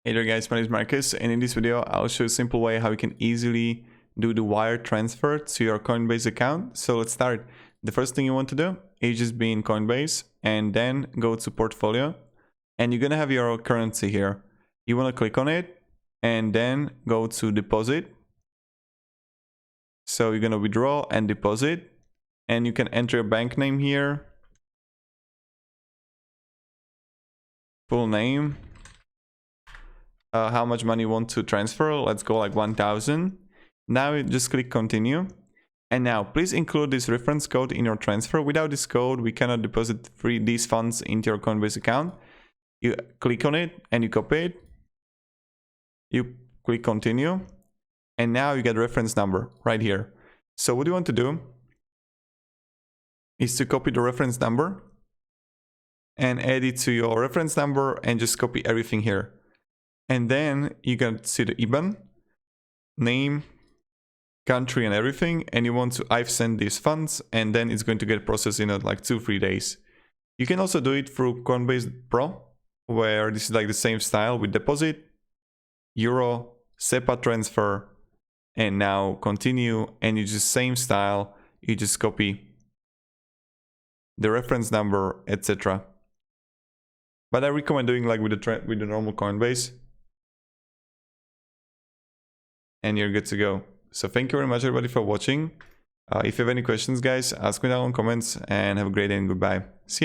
Hey there guys, my name is Marcus, and in this video I'll show you a simple way how you can easily do the wire transfer to your Coinbase account. So let's start. The first thing you want to do is just be in Coinbase and then go to portfolio, and you're gonna have your currency here. You want to click on it and then go to deposit. So you're gonna withdraw and deposit, and you can enter your bank name here, full name, how much money you want to transfer. Let's go like 1,000. Now you just click continue, and now please include this reference code in your transfer. Without this code we cannot deposit these funds into your Coinbase account. You click on it and you copy it, you click continue, and now you get reference number right here. So what you want to do is to copy the reference number and add it to your reference number and just copy everything here. And then you can see the IBAN, name, country and everything, and you want to I've sent these funds, and then it's going to get processed in like 2-3 days. You can also do it through Coinbase Pro, where this is like the same style with deposit, euro, SEPA transfer, and now continue, and you just same style, you just copy the reference number, etc. But I recommend doing like with the normal Coinbase, and you're good to go. So thank you very much everybody for watching. If you have any questions guys, ask me down in comments, and have a great day and goodbye. See ya.